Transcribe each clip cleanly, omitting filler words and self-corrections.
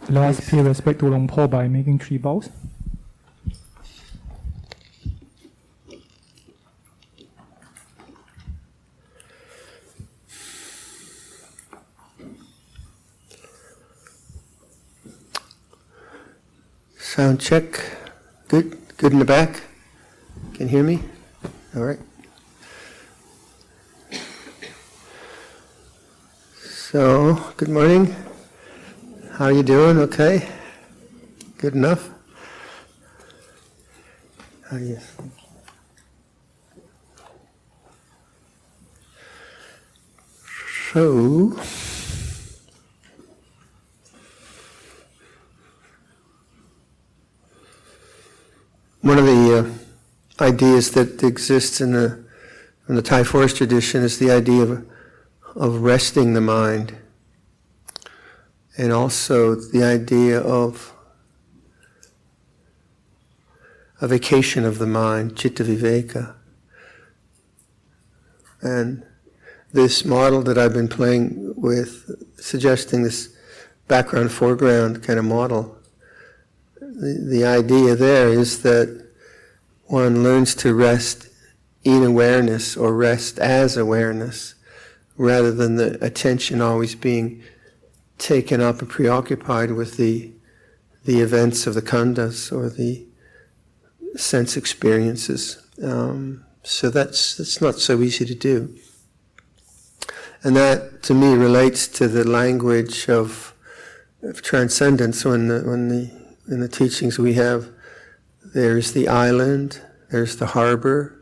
Let us pay respect to Luang Po by making 3 bows. Sound check. Good? Good in the back? Can you hear me? All right. So, good morning. How are you doing? Okay? Good enough? Yes. So, one of the ideas that exists in the Thai forest tradition is the idea of resting the mind, and also the idea of a vacation of the mind, citta viveka. And this model that I've been playing with, suggesting this background-foreground kind of model, the idea there is that one learns to rest in awareness or rest as awareness, rather than the attention always being taken up and preoccupied with the events of the khandhas or the sense experiences. So that's not so easy to do. And that, to me, relates to the language of transcendence. In the teachings we have, there's the island, there's the harbor,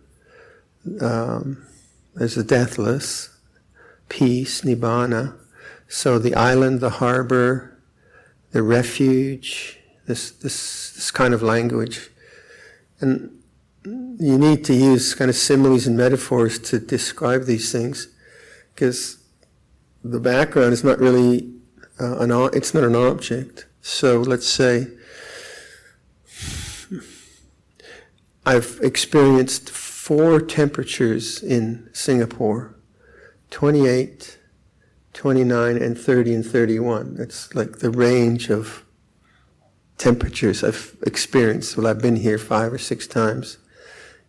there's the deathless, peace, nibbana. So the island, the harbor, the refuge, this kind of language. And you need to use kind of similes and metaphors to describe these things, because the background is not really it's not an object. So let's say I've experienced 4 temperatures in Singapore, 28, 29, and 30 and 31. It's like the range of temperatures I've experienced. Well, I've been here 5 or 6 times.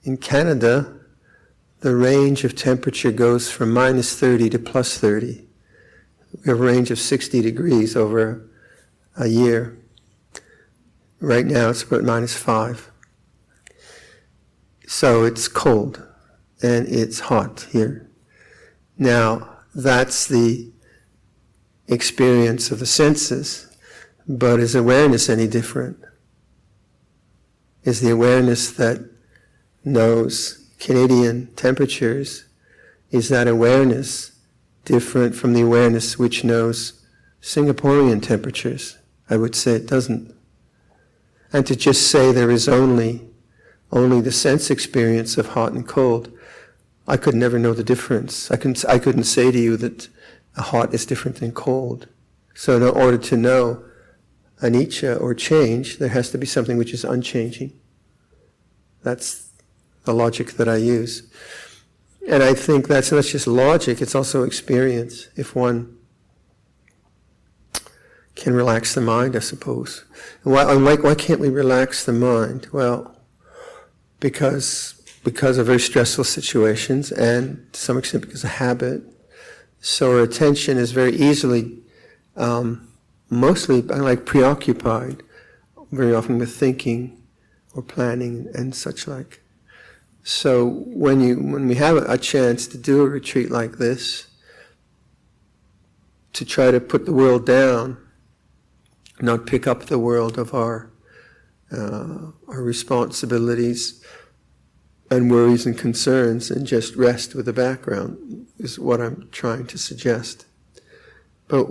In Canada, the range of temperature goes from minus 30 to plus 30. We have a range of 60 degrees over a year. Right now it's about minus 5. So it's cold and it's hot here. Now, that's the experience of the senses, but is awareness any different? Is the awareness that knows Canadian temperatures, is that awareness different from the awareness which knows Singaporean temperatures? I would say it doesn't. And to just say there is only the sense experience of hot and cold, I could never know the difference. I couldn't say to you that hot is different than cold. So in order to know anicca or change, there has to be something which is unchanging. That's the logic that I use. And I think that's not just logic, it's also experience. If one can relax the mind, I suppose. Why can't we relax the mind? Well, because of very stressful situations, and to some extent because of habit. So our attention is very easily, mostly preoccupied, very often with thinking or planning and such like. So when we have a chance to do a retreat like this, to try to put the world down, not pick up the world of our responsibilities and worries and concerns, and just rest with the background, is what I'm trying to suggest. But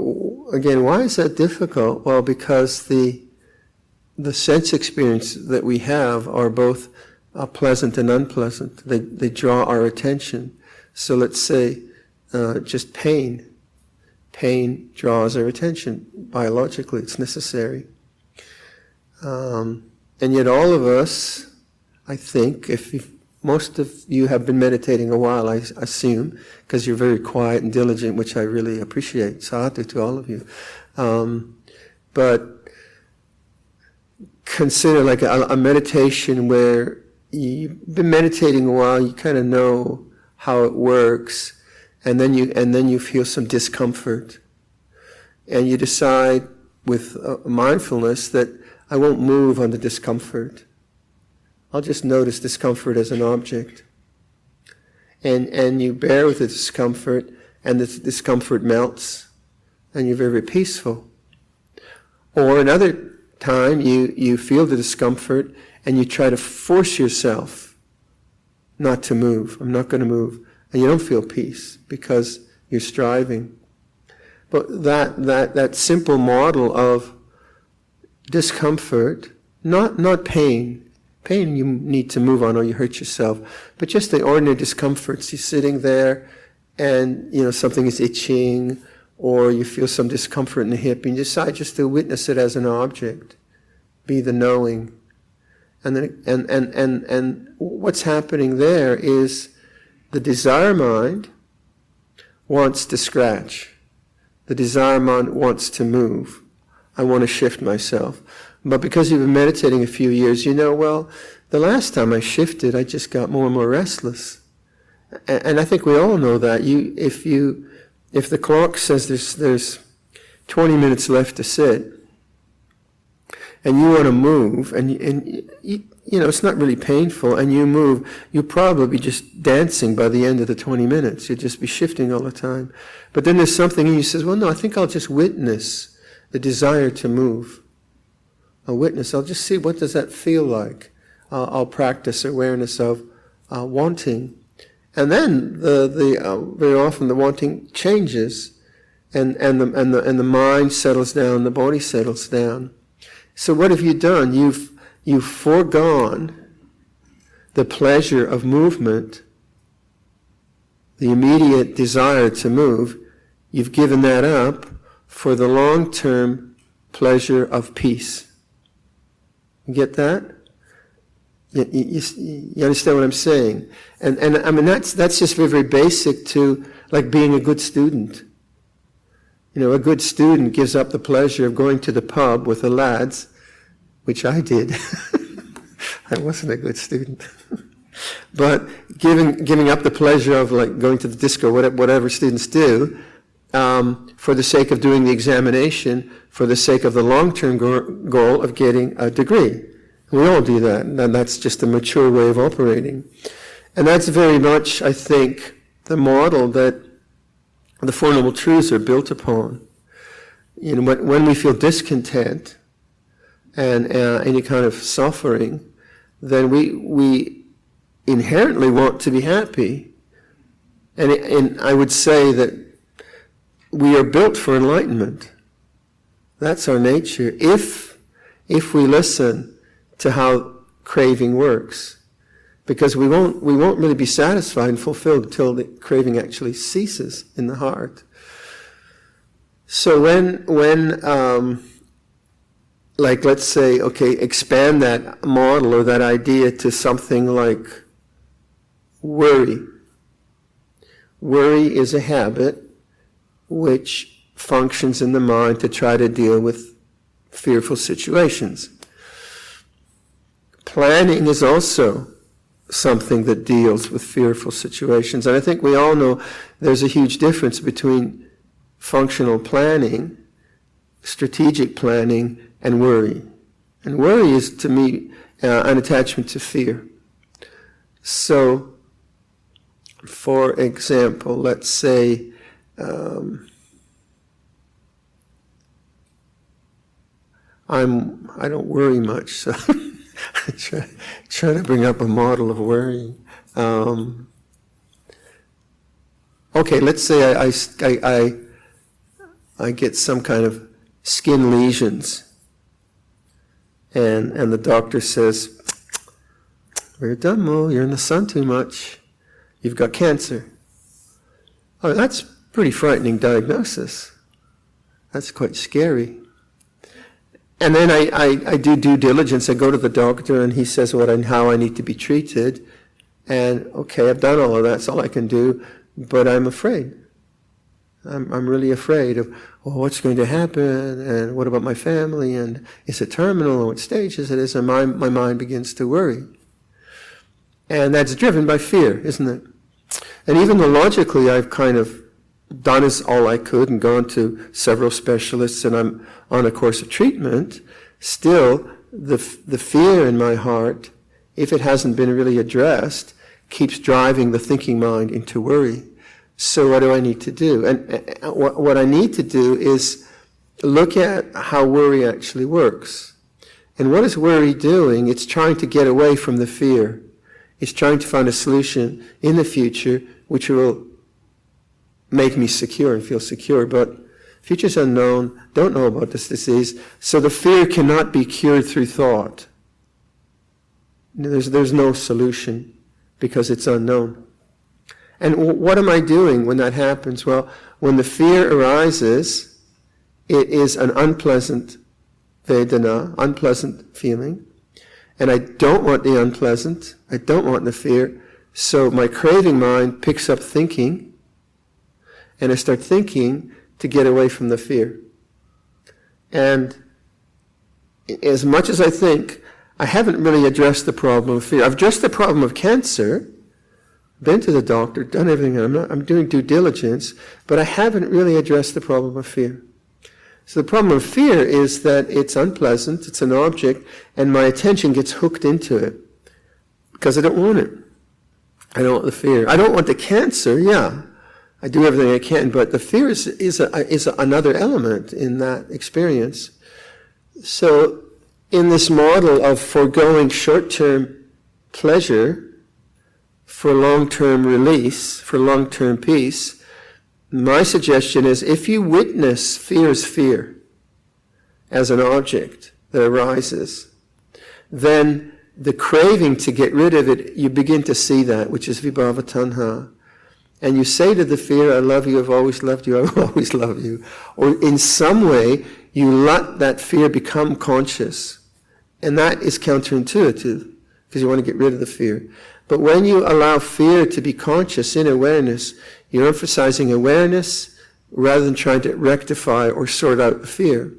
again, why is that difficult? Well, because the sense experience that we have are both pleasant and unpleasant. They draw our attention. So let's say just pain. Pain draws our attention. Biologically, it's necessary. And yet all of us, I think, most of you have been meditating a while, I assume, because you're very quiet and diligent, which I really appreciate. Sadhu to all of you. But consider like a meditation where you've been meditating a while, you kind of know how it works, and then you feel some discomfort, and you decide with mindfulness that I won't move on the discomfort. I'll just notice discomfort as an object. And you bear with the discomfort, and the discomfort melts, and you're very peaceful. Or another time, you feel the discomfort, and you try to force yourself not to move. I'm not going to move. And you don't feel peace because you're striving. But that simple model of discomfort, not pain. Pain you need to move on or you hurt yourself. But just the ordinary discomforts. You're sitting there and something is itching, or you feel some discomfort in the hip, and you decide just to witness it as an object. Be the knowing. And then and what's happening there is the desire mind wants to scratch. The desire mind wants to move. I want to shift myself. But because you've been meditating a few years, well, the last time I shifted, I just got more and more restless. And I think we all know that. If the clock says there's 20 minutes left to sit, and you want to move, and it's not really painful, and you move, you'll probably be just dancing by the end of the 20 minutes. You'll just be shifting all the time. But then there's something in you says, well, no, I think I'll just witness the desire to move. I'll witness. I'll just see what does that feel like. I'll practice awareness of wanting, and then very often the wanting changes, and the mind settles down, the body settles down. So what have you done? You've foregone the pleasure of movement, the immediate desire to move. You've given that up for the long-term pleasure of peace. You get that? You understand what I'm saying? And I mean, that's just very, very basic to like being a good student. A good student gives up the pleasure of going to the pub with the lads, which I did. I wasn't a good student. But giving up the pleasure of like going to the disco, whatever students do, for the sake of doing the examination, for the sake of the long-term goal of getting a degree. We all do that, and that's just a mature way of operating. And that's very much, I think, the model that the Four Noble Truths are built upon. When we feel discontent and any kind of suffering, then we inherently want to be happy. And I would say that we are built for enlightenment. That's our nature. If we listen to how craving works, because we won't really be satisfied and fulfilled until the craving actually ceases in the heart. So when like let's say, expand that model or that idea to something like worry. Worry is a habit which functions in the mind to try to deal with fearful situations. Planning is also something that deals with fearful situations. And I think we all know there's a huge difference between functional planning, strategic planning, and worry. And worry is, to me, an attachment to fear. So, for example, let's say I don't worry much, so I try to bring up a model of worrying. Let's say I get some kind of skin lesions, and the doctor says, Viradhammo, you're in the sun too much. You've got cancer. Oh, that's a pretty frightening diagnosis. That's quite scary. And then I do due diligence. I go to the doctor, and he says what and how I need to be treated. And I've done all of that. That's all I can do. But I'm afraid. I'm really afraid of, well, what's going to happen, and what about my family, and is it terminal, or what stage is it? And my mind begins to worry. And that's driven by fear, isn't it? And even though logically I've kind of done as all I could and gone to several specialists and I'm on a course of treatment, still the fear in my heart, if it hasn't been really addressed, keeps driving the thinking mind into worry. So what do I need to do? And what I need to do is look at how worry actually works. And what is worry doing? It's trying to get away from the fear. It's trying to find a solution in the future which will make me secure and feel secure. But future's unknown, don't know about this disease, so the fear cannot be cured through thought. There's no solution because it's unknown. And what am I doing when that happens? Well, when the fear arises, it is an unpleasant Vedana, unpleasant feeling. And I don't want the unpleasant. I don't want the fear. So my craving mind picks up thinking, and I start thinking to get away from the fear. And as much as I think, I haven't really addressed the problem of fear. I've addressed the problem of cancer, been to the doctor, done everything. I'm doing due diligence, but I haven't really addressed the problem of fear. So the problem of fear is that it's unpleasant, it's an object, and my attention gets hooked into it because I don't want it. I don't want the fear. I don't want the cancer, yeah. I do everything I can, but the fear is another element in that experience. So in this model of foregoing short-term pleasure for long-term release, for long-term peace, my suggestion is if you witness fear's fear as an object that arises, then the craving to get rid of it, you begin to see that, which is vibhava tanha. And you say to the fear, I love you, I've always loved you, I will always love you. Or in some way, you let that fear become conscious. And that is counterintuitive, because you want to get rid of the fear. But when you allow fear to be conscious in awareness, you're emphasizing awareness rather than trying to rectify or sort out the fear.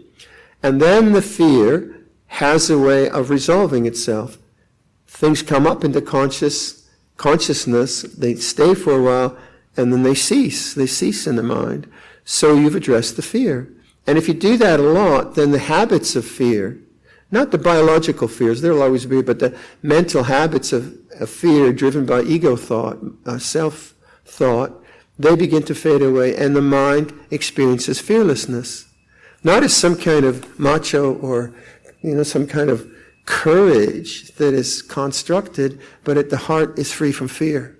And then the fear has a way of resolving itself. Things come up into consciousness, they stay for a while, and then they cease in the mind. So you've addressed the fear. And if you do that a lot, then the habits of fear, not the biological fears, there'll always be, but the mental habits of fear driven by ego thought, self-thought, they begin to fade away, and the mind experiences fearlessness. Not as some kind of macho or, some kind of courage that is constructed, but at the heart is free from fear.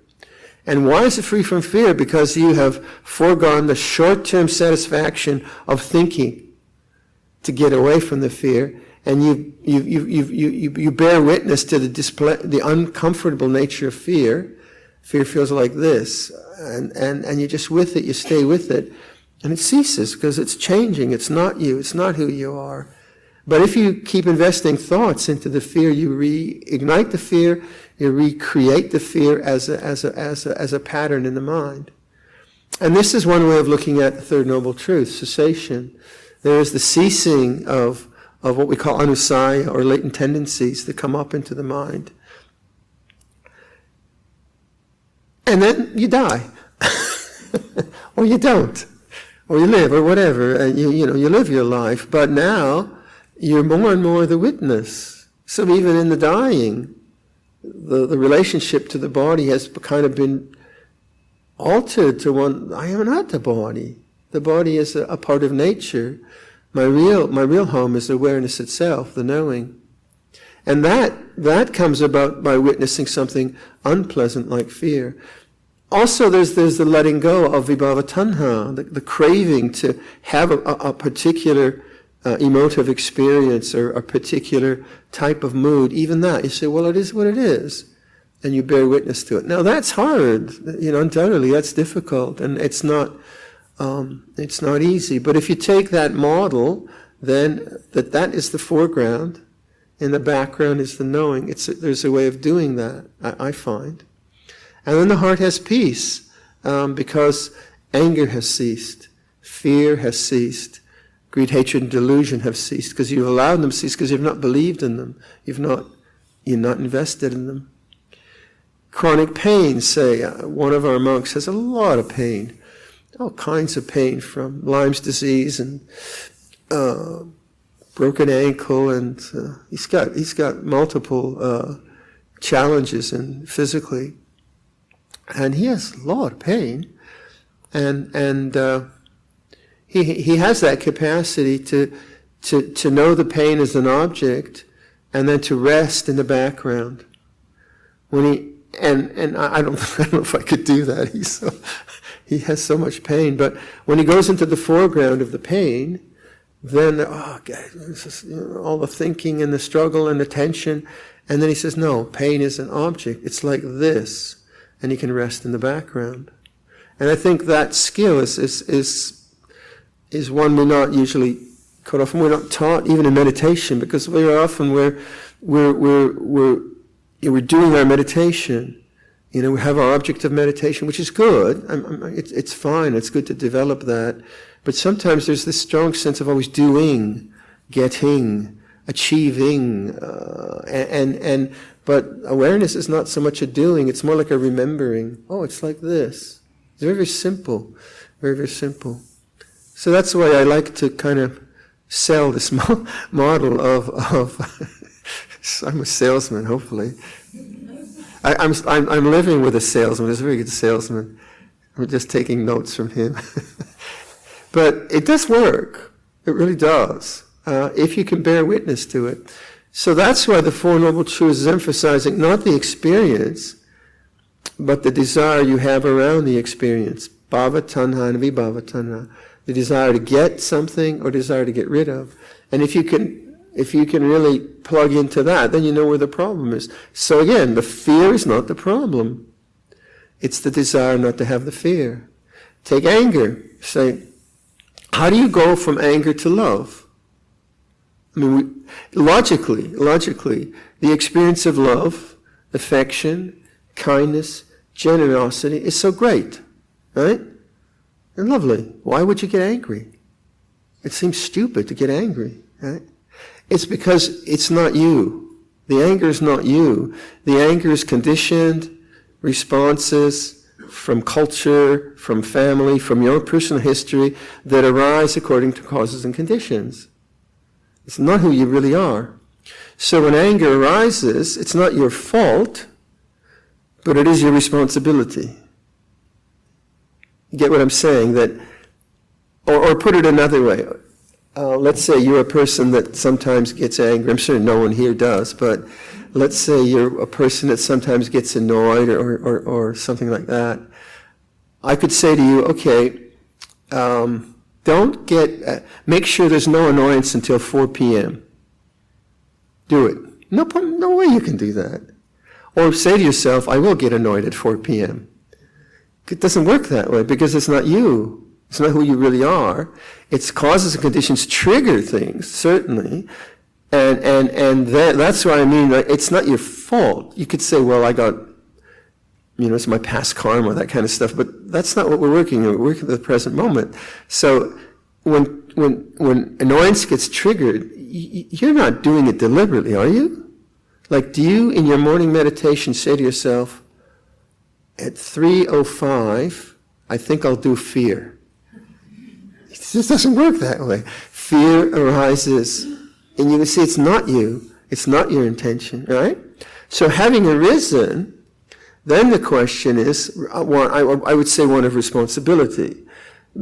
And why is it free from fear? Because you have foregone the short-term satisfaction of thinking to get away from the fear, and you bear witness to the uncomfortable nature of fear. Fear feels like this, and you're just with it, you stay with it, and it ceases because it's changing. It's not you, it's not who you are. But if you keep investing thoughts into the fear, you reignite the fear, you recreate the fear as a pattern in the mind. And this is one way of looking at the third noble truth, cessation. There is the ceasing of what we call anusaya, or latent tendencies that come up into the mind. And then you die. Or you don't. Or you live, or whatever. And you live your life. But now, you're more and more the witness. So even in the dying, the relationship to the body has kind of been altered to one, I am not the body. The body is a part of nature. My real home is awareness itself, the knowing. And that comes about by witnessing something unpleasant like fear. Also, there's the letting go of vibhava tanha, the craving to have a particular emotive experience or a particular type of mood. Even that, you say, well, it is what it is, and you bear witness to it. Now, that's hard. Undoubtedly, that's difficult, and it's not easy. But if you take that model, then that is the foreground. In the background is the knowing. There's a way of doing that, I find. And then the heart has peace, because anger has ceased. Fear has ceased. Greed, hatred, and delusion have ceased because you've allowed them to cease because you've not believed in them. You're not invested in them. Chronic pain, say, one of our monks has a lot of pain, all kinds of pain from Lyme's disease and broken ankle, and he's got multiple challenges and physically, and he has a lot of pain, and he has that capacity to know the pain as an object, and then to rest in the background. And I don't know if I could do that. He has so much pain. But when he goes into the foreground of the pain, then all the thinking and the struggle and the tension, and then he says, no, pain is an object. It's like this, and he can rest in the background. And I think that skill is one we're not usually quite often. We're not taught even in meditation, because very often we're doing our meditation. We have our object of meditation, which is good. It's fine. It's good to develop that. But sometimes there's this strong sense of always doing, getting, achieving, but awareness is not so much a doing. It's more like a remembering. Oh, it's like this. It's very, very simple. Very, very simple. So that's why I like to kind of sell this model of I'm a salesman, hopefully. I'm living with a salesman. He's a very good salesman. I'm just taking notes from him. But it does work. It really does. If you can bear witness to it. So that's why the Four Noble Truths is emphasizing not the experience, but the desire you have around the experience. Bhava tanha and vibhava tanha. The desire to get something or desire to get rid of. And if you can really plug into that, then you know where the problem is. So again, the fear is not the problem. It's the desire not to have the fear. Take anger. Say, how do you go from anger to love? I mean, logically, the experience of love, affection, kindness, generosity is so great, right? And lovely. Why would you get angry? It seems stupid to get angry, right? It's because it's not you. The anger is not you. The anger is conditioned responses from culture, from family, from your personal history that arise according to causes and conditions. It's not who you really are. So when anger arises, it's not your fault, but it is your responsibility. You get what I'm saying? That, or put it another way. Let's say you're a person that sometimes gets angry. I'm sure no one here does, but let's say you're a person that sometimes gets annoyed or something like that. I could say to you, okay, make sure there's no annoyance until 4 p.m. Do it. No way you can do that. Or say to yourself, I will get annoyed at 4 p.m. It doesn't work that way because it's not you. It's not who you really are. It's causes and conditions trigger things, certainly. And that's what I mean. It's not your fault. You could say, well, I got, it's my past karma, that kind of stuff. But that's not what we're working on. We're working at the present moment. So when annoyance gets triggered, you're not doing it deliberately, are you? Like, do you, in your morning meditation, say to yourself, at 3:05, I think I'll do fear. It just doesn't work that way. Fear arises, and you can see it's not you. It's not your intention, right? So having arisen, then the question is, I would say one of responsibility.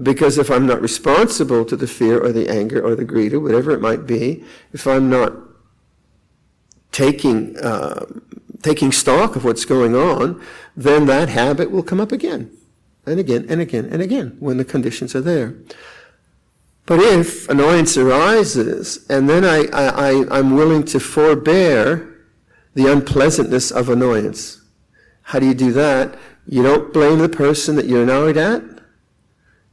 Because if I'm not responsible to the fear or the anger or the greed or whatever it might be, if I'm not taking stock of what's going on, then that habit will come up again and again and again and again when the conditions are there. But if annoyance arises and then I'm willing to forbear the unpleasantness of annoyance, how do you do that? You don't blame the person that you're annoyed at.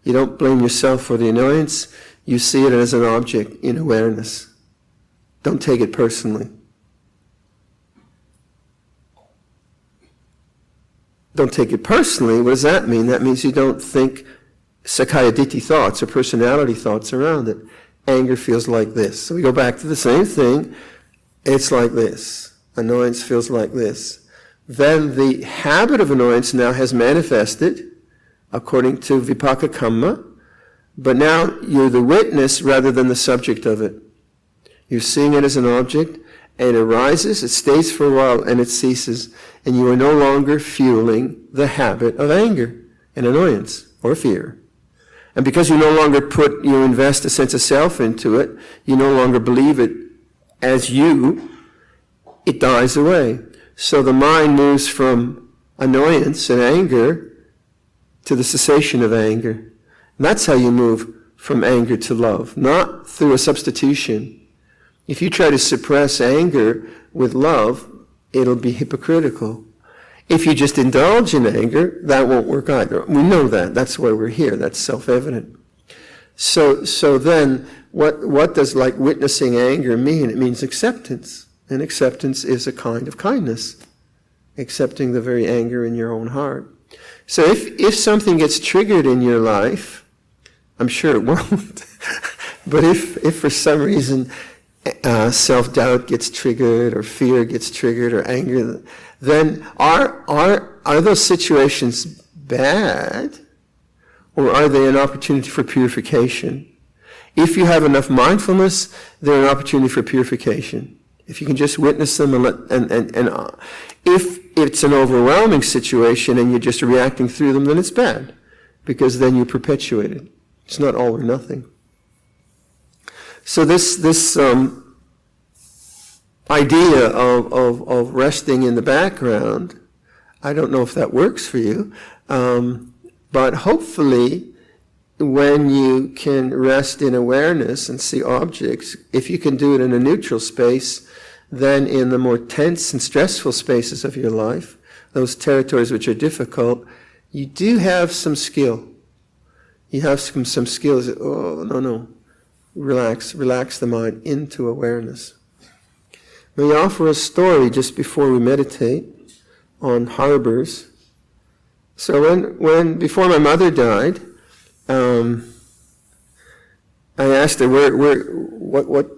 You don't blame yourself for the annoyance. You see it as an object in awareness. Don't take it personally. Don't take it personally. What does that mean? That means you don't think Sakaya Ditti thoughts or personality thoughts around it. Anger feels like this. So we go back to the same thing. It's like this. Annoyance feels like this. Then the habit of annoyance now has manifested according to vipaka kamma, but now you're the witness rather than the subject of it. You're seeing it as an object, and it arises, it stays for a while, and it ceases, and you are no longer fueling the habit of anger and annoyance or fear. And because you no longer you invest a sense of self into it, you no longer believe it as you, it dies away. So the mind moves from annoyance and anger to the cessation of anger. And that's how you move from anger to love, not through a substitution. If you try to suppress anger with love, it'll be hypocritical. If you just indulge in anger, that won't work either. We know that. That's why we're here. That's self-evident. So then, what does like witnessing anger mean? It means acceptance. And acceptance is a kind of kindness. Accepting the very anger in your own heart. So if something gets triggered in your life, I'm sure it won't, but if for some reason self-doubt gets triggered, or fear gets triggered, or anger, then are those situations bad, or are they an opportunity for purification? If you have enough mindfulness, they're an opportunity for purification. If you can just witness them and if it's an overwhelming situation and you're just reacting through them, then it's bad, because then you perpetuate it. It's not all or nothing. So this idea of resting in the background, I don't know if that works for you, but hopefully when you can rest in awareness and see objects, if you can do it in a neutral space, then in the more tense and stressful spaces of your life, those territories which are difficult, you do have some skill. You have some skills. Oh, no. Relax the mind into awareness. May I offer a story just before we meditate on harbors. So before my mother died, I asked her what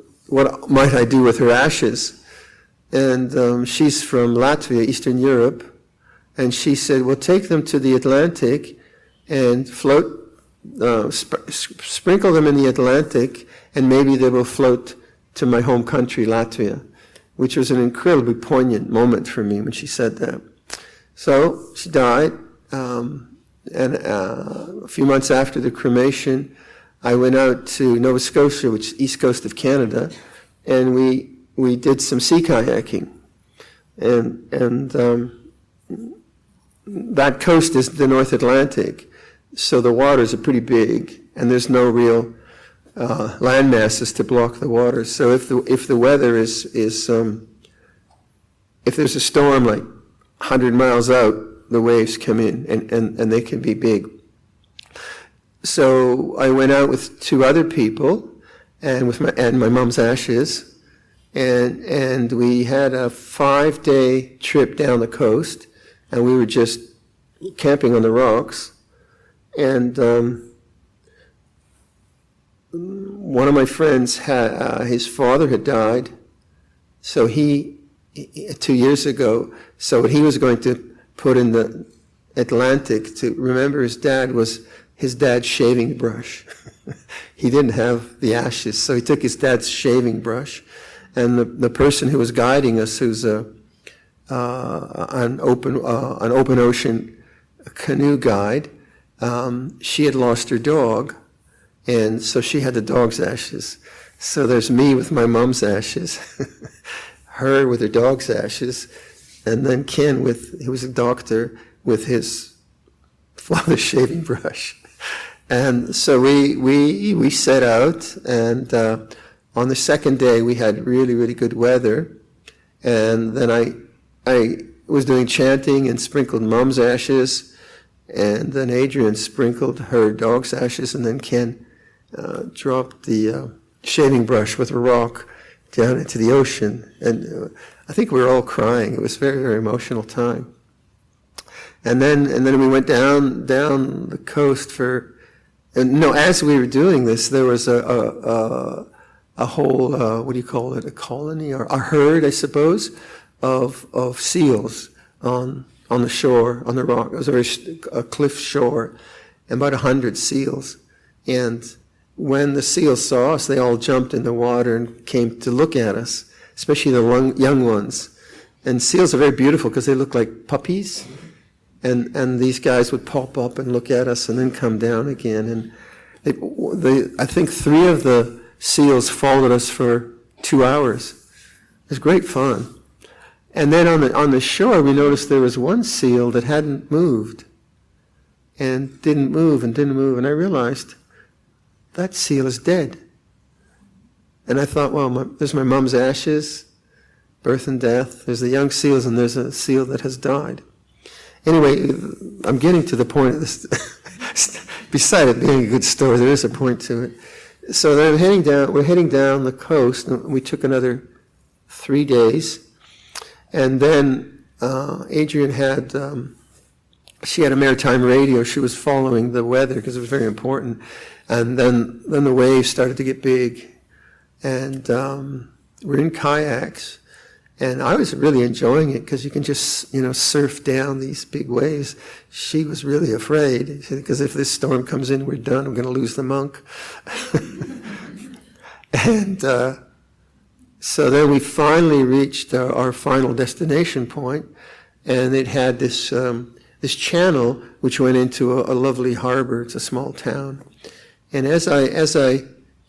might I do with her ashes, and she's from Latvia, Eastern Europe, and she said, "Well, take them to the Atlantic and float." Sprinkle them in the Atlantic, and maybe they will float to my home country, Latvia, which was an incredibly poignant moment for me when she said that. So she died, and a few months after the cremation, I went out to Nova Scotia, which is east coast of Canada, and we did some sea kayaking, and that coast is the North Atlantic. So the waters are pretty big, and there's no real land masses to block the water. So if the weather is if there's a storm like 100 miles out, the waves come in, and they can be big. So I went out with two other people, and with my mom's ashes, and we had a 5-day trip down the coast, and we were just camping on the rocks. And one of my friends his father had died, so he 2 years ago. So what he was going to put in the Atlantic to remember his dad was his dad's shaving brush. He didn't have the ashes, so he took his dad's shaving brush. And the person who was guiding us, who's an open ocean canoe guide. She had lost her dog, and so she had the dog's ashes. So there's me with my mom's ashes, her with her dog's ashes, and then Ken, who was a doctor, with his father's shaving brush. And so we set out, and on the second day we had really, really good weather, and then I was doing chanting and sprinkled mom's ashes. And then Adrian sprinkled her dog's ashes, and then Ken dropped the shaving brush with a rock down into the ocean. And I think we were all crying. It was a very, very emotional time. And then we went down the coast for And no, as we were doing this, there was a whole, what do you call it, a colony, or a herd, I suppose, of seals on the shore, on the rock. It was a cliff shore, and about 100 seals. And when the seals saw us, they all jumped in the water and came to look at us, especially the young ones. And seals are very beautiful because they look like puppies. And these guys would pop up and look at us and then come down again. And I think 3 of the seals followed us for 2 hours. It was great fun. And then on the shore, we noticed there was one seal that hadn't moved. And didn't move. And I realized that seal is dead. And I thought, well, there's my mom's ashes, birth and death. There's the young seals, and there's a seal that has died. Anyway, I'm getting to the point of this. Beside it being a good story, there is a point to it. So then we're heading down the coast, and we took another 3 days. And then Adrian had, she had a maritime radio. She was following the weather because it was very important. And then the waves started to get big. And we're in kayaks. And I was really enjoying it because you can just, surf down these big waves. She was really afraid because if this storm comes in, we're done. We're going to lose the monk. And so then we finally reached our final destination point, and it had this channel which went into a lovely harbor. It's a small town. And as I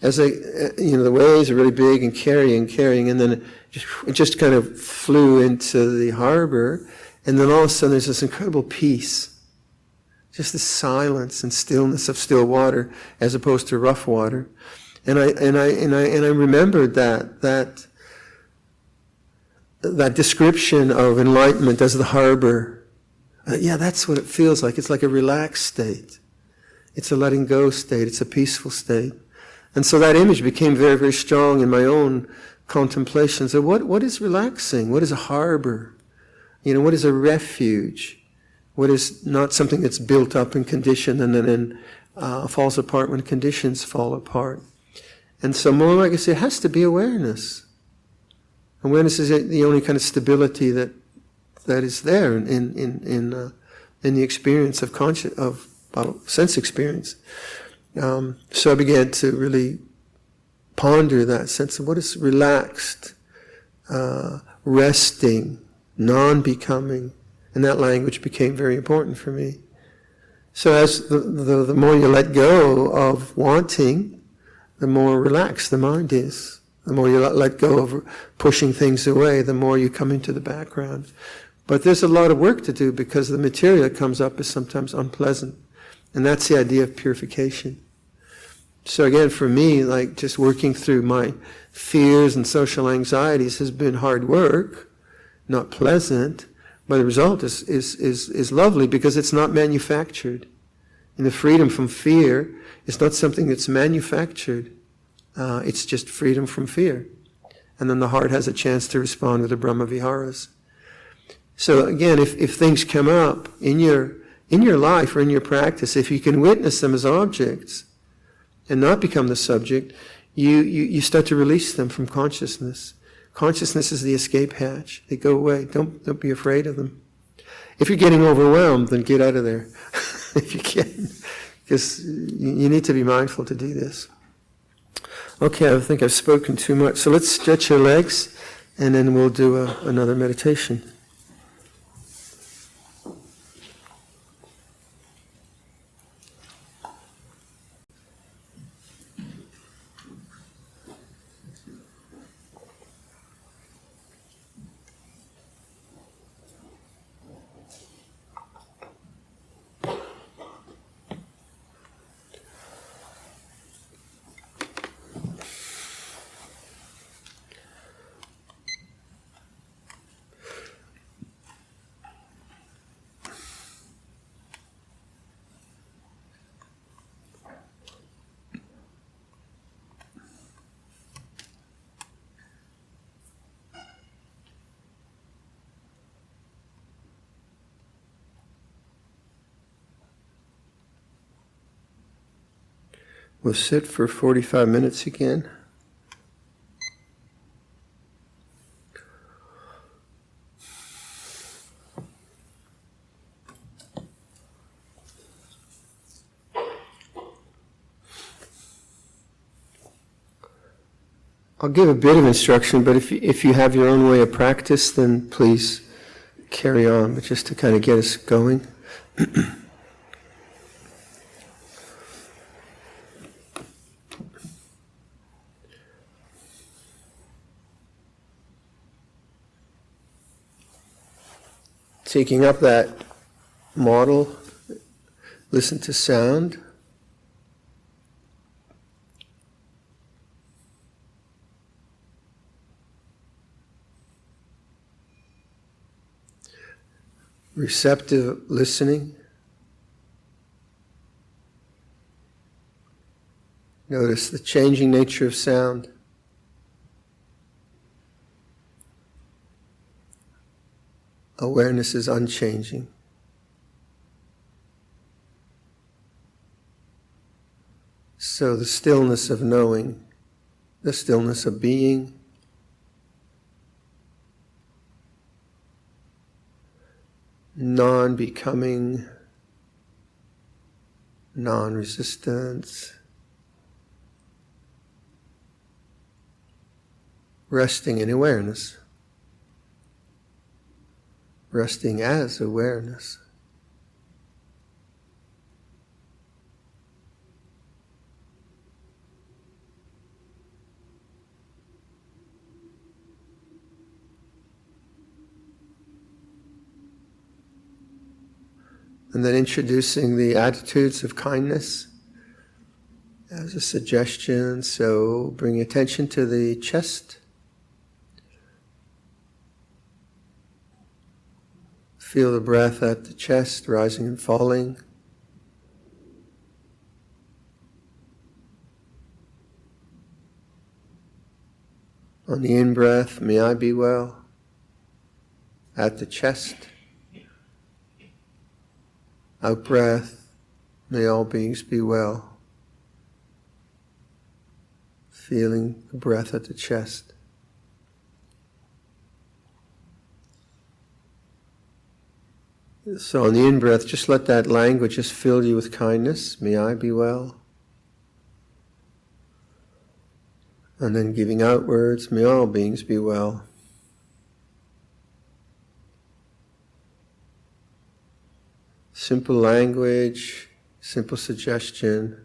the waves are really big and carrying, and then it just kind of flew into the harbor, and then all of a sudden there's this incredible peace, just this silence and stillness of still water as opposed to rough water, and I remembered that description of enlightenment as the harbor. That's what it feels like. It's like a relaxed state. It's a letting go state. It's a peaceful state. And so that image became very, very strong in my own contemplations of what is relaxing? What is a harbor? What is a refuge? What is not something that's built up and conditioned and then falls apart when conditions fall apart? And so more like I say, it has to be awareness. Awareness is the only kind of stability that is there in the experience of sense experience. So I began to really ponder that sense of what is relaxed, resting, non-becoming, and that language became very important for me. So as the more you let go of wanting, the more relaxed the mind is. The more you let go of pushing things away, the more you come into the background. But there's a lot of work to do because the material that comes up is sometimes unpleasant. And that's the idea of purification. So again, for me, like just working through my fears and social anxieties has been hard work, not pleasant, but the result is lovely because it's not manufactured. And the freedom from fear is not something that's manufactured. It's just freedom from fear. And then the heart has a chance to respond with the Brahma Viharas. So again, if things come up in your life or in your practice, if you can witness them as objects and not become the subject, you start to release them from consciousness. Consciousness is the escape hatch. They go away. Don't be afraid of them. If you're getting overwhelmed, then get out of there. If you can. Because you need to be mindful to do this. Okay, I think I've spoken too much. So let's stretch your legs, and then we'll do another meditation. We'll sit for 45 minutes again. I'll give a bit of instruction, but if you have your own way of practice, then please carry on, but just to kind of get us going. Taking up that model, listen to sound. Receptive listening. Notice the changing nature of sound. Awareness is unchanging. So the stillness of knowing, the stillness of being, non-becoming, non-resistance, resting in awareness, resting as awareness. And then introducing the attitudes of kindness as a suggestion. So bring attention to the chest. Feel the breath at the chest, rising and falling. On the in-breath, may I be well, at the chest. Out-breath, may all beings be well. Feeling the breath at the chest. So on the in-breath, just let that language just fill you with kindness. May I be well. And then giving outwards, may all beings be well. Simple language, simple suggestion.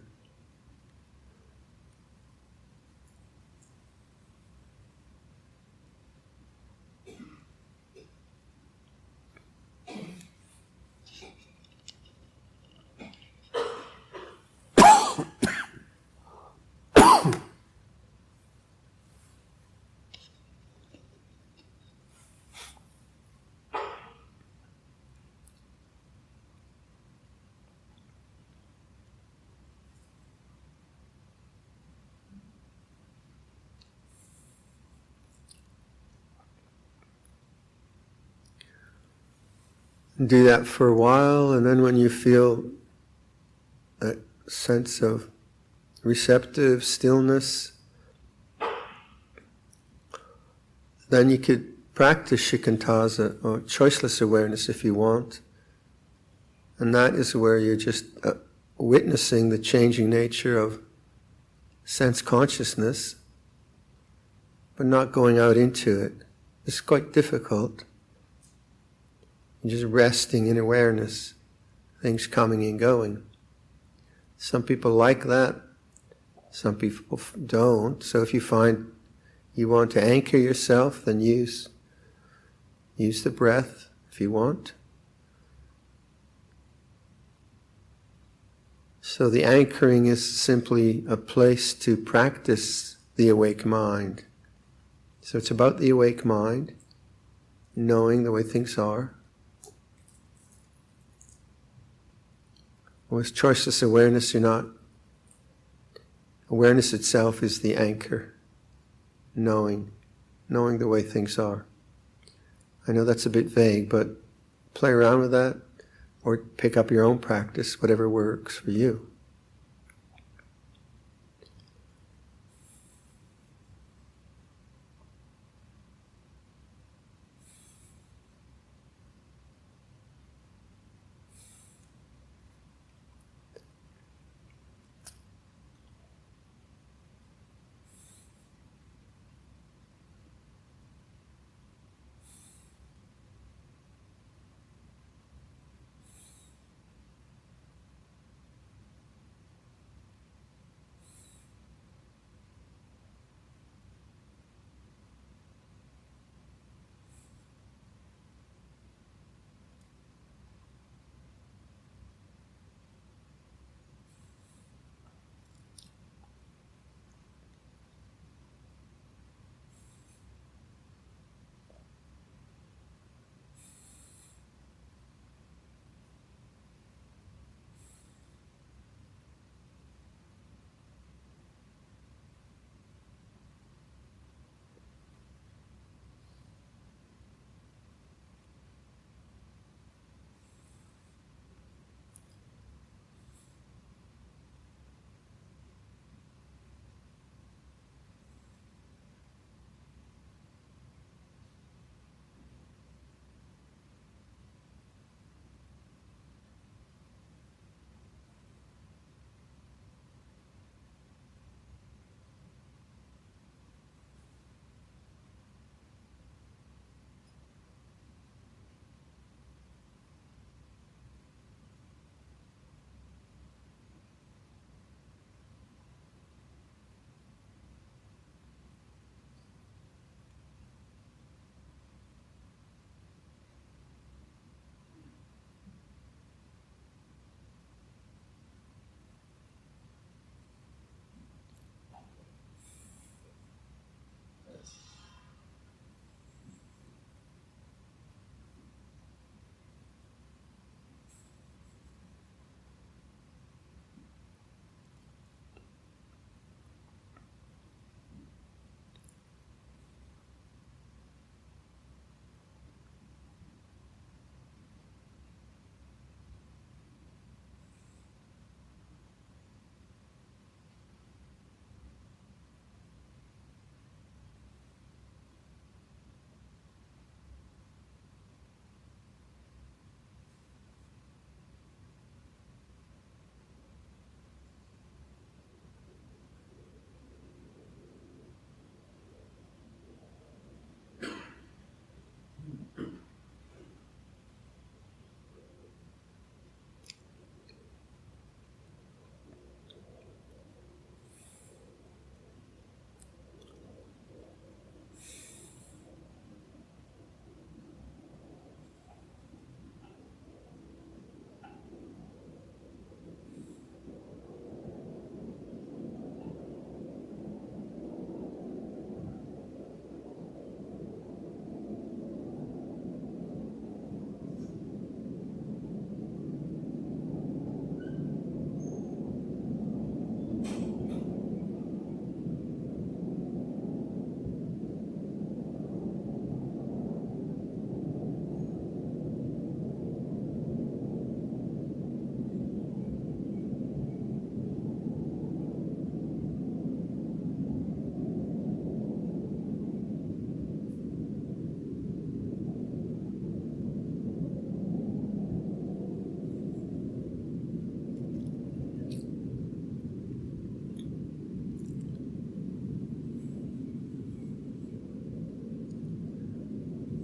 Do that for a while, and then when you feel that sense of receptive stillness, then you could practice shikantaza, or choiceless awareness if you want. And that is where you're just witnessing the changing nature of sense consciousness, but not going out into it. It's quite difficult. You're just resting in awareness, things coming and going. Some people like that, some people don't. So if you find you want to anchor yourself, then use the breath if you want. So the anchoring is simply a place to practice the awake mind. So it's about the awake mind, knowing the way things are. With choiceless awareness, awareness itself is the anchor, knowing the way things are. I know that's a bit vague, but play around with that, or pick up your own practice, whatever works for you.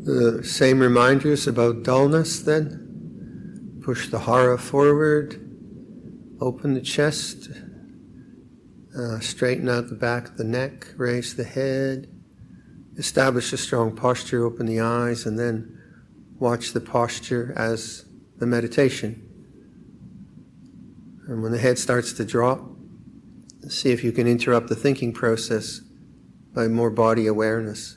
The same reminders about dullness then. Push the hara forward, open the chest, straighten out the back of the neck, raise the head, establish a strong posture, open the eyes, and then watch the posture as the meditation. And when the head starts to drop, see if you can interrupt the thinking process by more body awareness.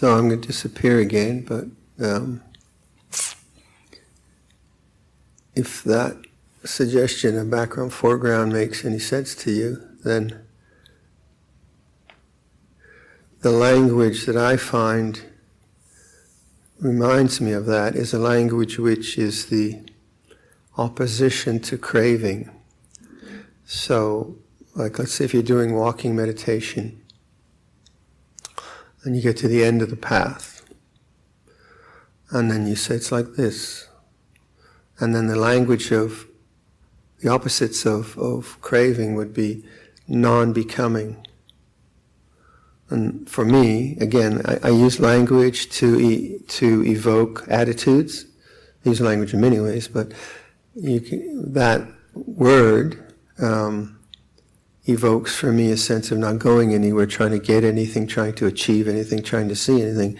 So I'm going to disappear again, but if that suggestion of background, foreground makes any sense to you, then the language that I find reminds me of that is a language which is the opposition to craving. So, like, let's say if you're doing walking meditation and you get to the end of the path, and then you say it's like this, and then the language of the opposites of craving would be non-becoming. And for me, again, I use language to evoke attitudes. I use language in many ways, but that word evokes for me a sense of not going anywhere, trying to get anything, trying to achieve anything, trying to see anything,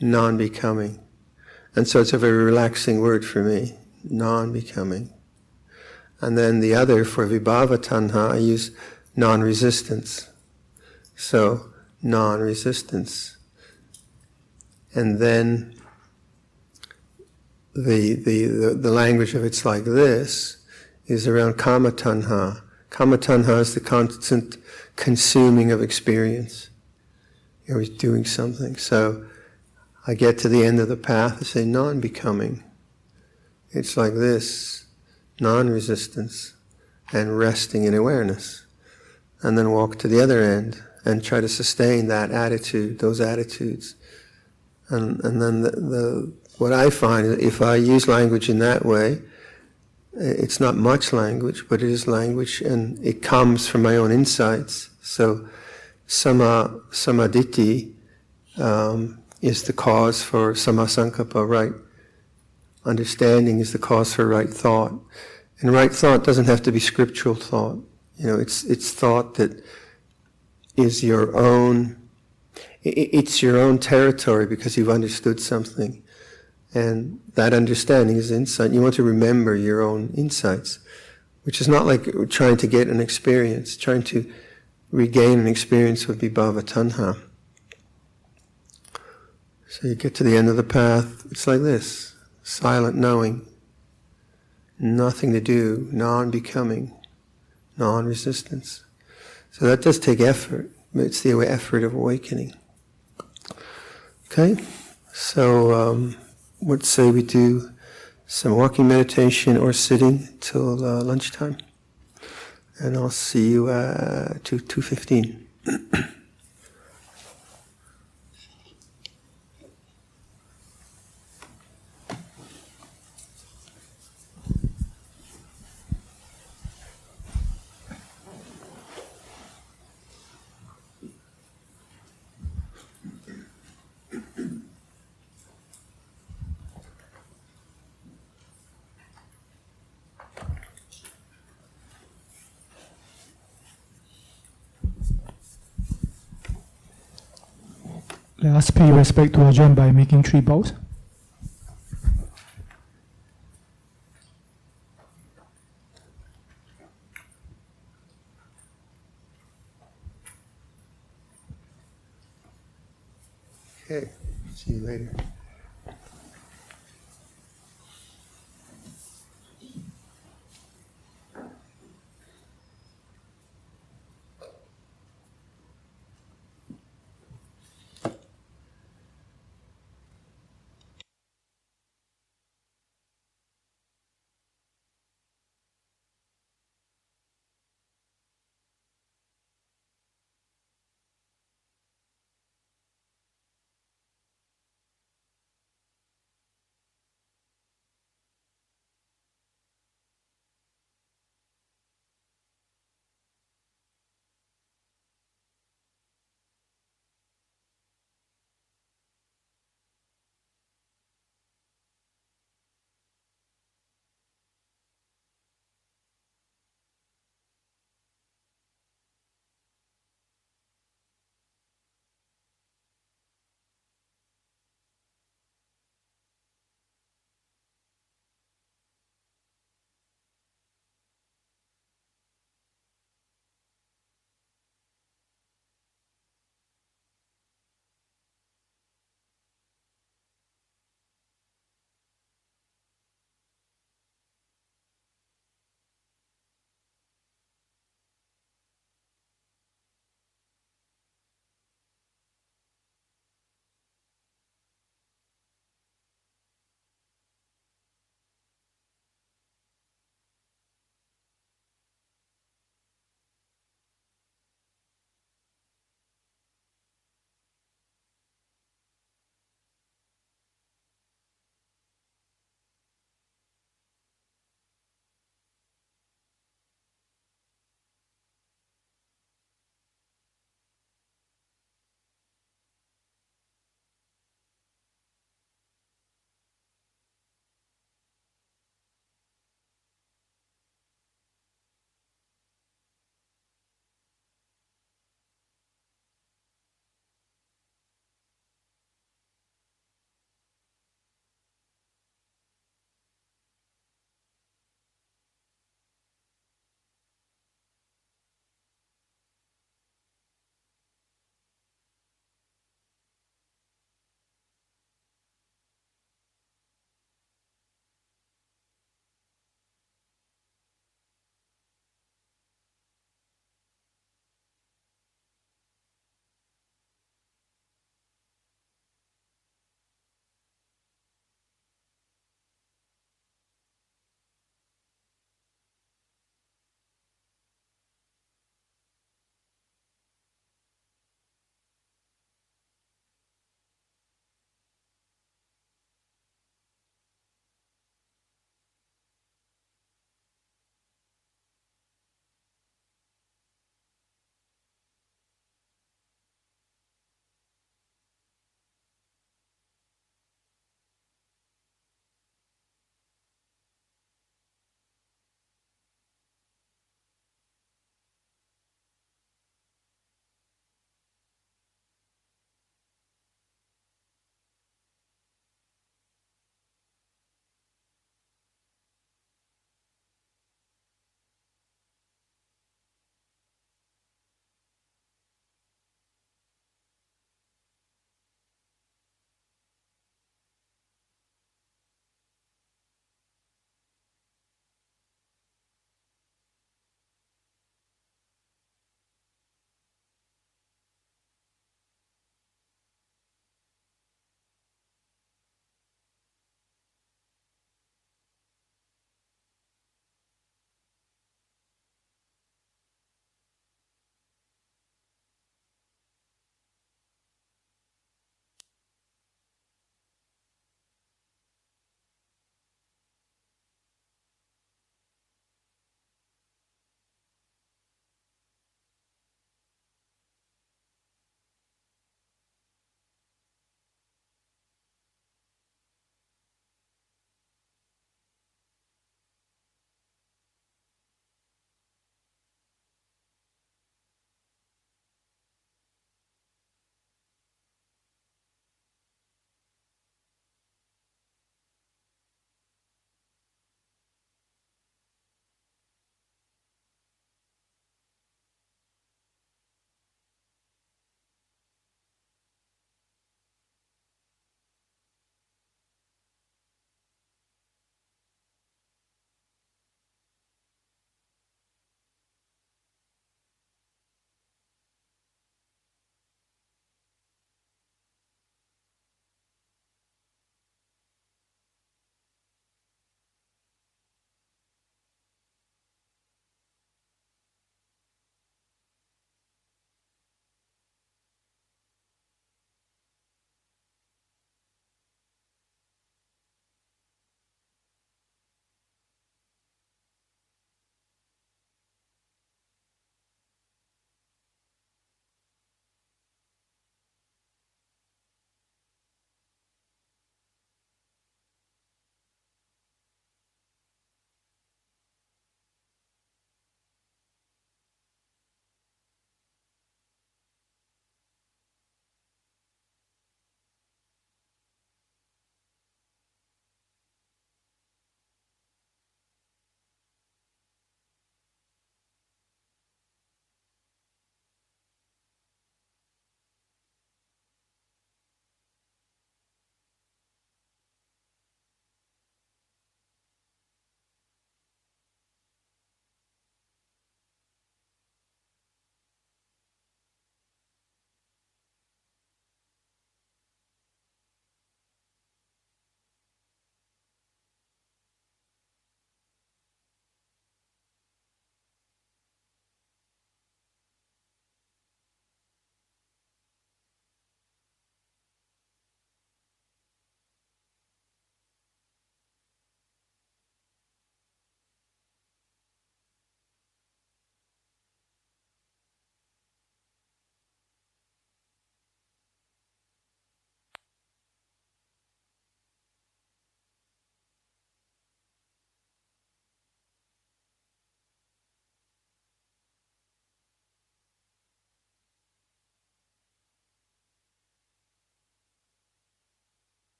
non-becoming. And so it's a very relaxing word for me, non-becoming. And then the other, for vibhava tanha, I use non-resistance. So, non-resistance. And then the language of it's like this is around kama tanha. Kama tanha is the constant consuming of experience. You're always doing something. So I get to the end of the path, I say non-becoming. It's like this, non-resistance and resting in awareness. And then walk to the other end and try to sustain that attitude, those attitudes. And then what I find, if I use language in that way, it's not much language, but it is language, and it comes from my own insights. So, samaditi is the cause for samasankappa, right understanding is the cause for right thought. And right thought doesn't have to be scriptural thought. You know, it's thought that is your own, it's your own territory because you've understood something. And that understanding is insight. You want to remember your own insights, which is not like trying to get an experience. Trying to regain an experience would be bhava tanha. So you get to the end of the path, it's like this, silent knowing, nothing to do, non-becoming, non-resistance. So that does take effort, but it's the effort of awakening. Okay, so let's say we do some walking meditation or sitting till lunchtime, and I'll see you at 2:15. Let us pay respect to Ajahn by making 3 bows. Okay, see you later.